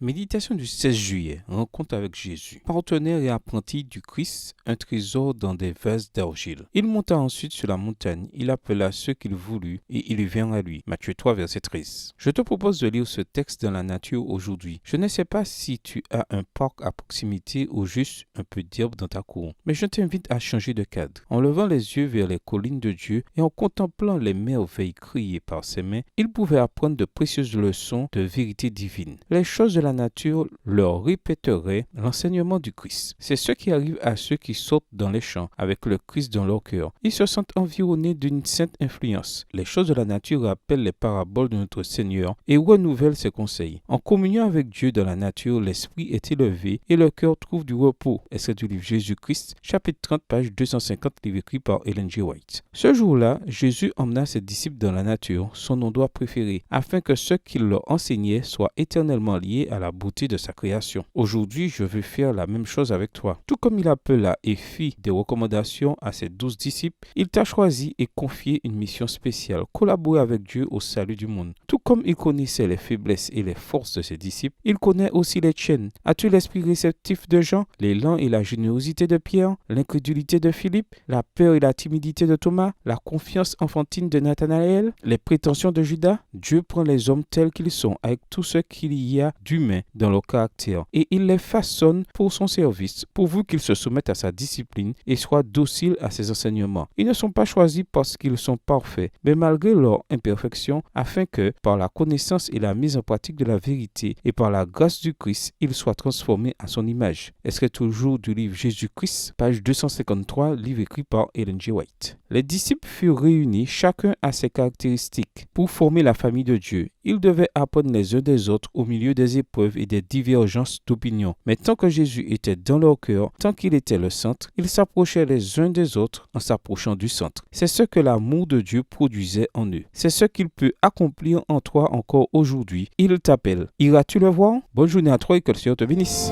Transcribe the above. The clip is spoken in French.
Méditation du 16 juillet. Rencontre avec Jésus. Partenaire et apprenti du Christ, un trésor dans des vases d'argile. Il monta ensuite sur la montagne, il appela ceux qu'il voulut et ils vinrent à lui. Matthieu 3, verset 13. Je te propose de lire ce texte dans la nature aujourd'hui. Je ne sais pas si tu as un parc à proximité ou juste un peu d'herbe dans ta cour, mais je t'invite à changer de cadre. En levant les yeux vers les collines de Dieu et en contemplant les merveilles créées par ses mains, il pouvait apprendre de précieuses leçons de vérité divine. Les choses de la nature leur répéterait l'enseignement du Christ. C'est ce qui arrive à ceux qui sortent dans les champs avec le Christ dans leur cœur. Ils se sentent environnés d'une sainte influence. Les choses de la nature rappellent les paraboles de notre Seigneur et renouvellent ses conseils. En communion avec Dieu dans la nature, l'esprit est élevé et le cœur trouve du repos. Extrait du livre Jésus-Christ, chapitre 30, page 250, livre écrit par Ellen G. White. Ce jour-là, Jésus emmena ses disciples dans la nature, son endroit préféré, afin que ce qu'il leur enseignait soit éternellement lié à la beauté de sa création. Aujourd'hui, je veux faire la même chose avec toi. Tout comme il appela et fit des recommandations à ses 12 disciples, il t'a choisi et confié une mission spéciale, collaborer avec Dieu au salut du monde. Tout comme il connaissait les faiblesses et les forces de ses disciples, il connaît aussi les tiennes. As-tu l'esprit réceptif de Jean, l'élan et la générosité de Pierre, l'incrédulité de Philippe, la peur et la timidité de Thomas, la confiance enfantine de Nathanaël, les prétentions de Judas? Dieu prend les hommes tels qu'ils sont, avec tout ce qu'il y a d'humain dans leur caractère, et il les façonne pour son service, pourvu qu'ils se soumettent à sa discipline et soient dociles à ses enseignements. Ils ne sont pas choisis parce qu'ils sont parfaits, mais malgré leur imperfection, afin que, par la connaissance et la mise en pratique de la vérité, et par la grâce du Christ, ils soient transformés à son image. Extrait toujours du livre Jésus-Christ, page 253, livre écrit par Ellen G. White. Les disciples furent réunis, chacun à ses caractéristiques, pour former la famille de Dieu. Ils devaient apprendre les uns des autres au milieu des épreuves et des divergences d'opinion. Mais tant que Jésus était dans leur cœur, tant qu'il était le centre, ils s'approchaient les uns des autres en s'approchant du centre. C'est ce que l'amour de Dieu produisait en eux. C'est ce qu'il peut accomplir en toi encore aujourd'hui. Il t'appelle. Iras-tu le voir? Bonne journée à toi et que le Seigneur te bénisse.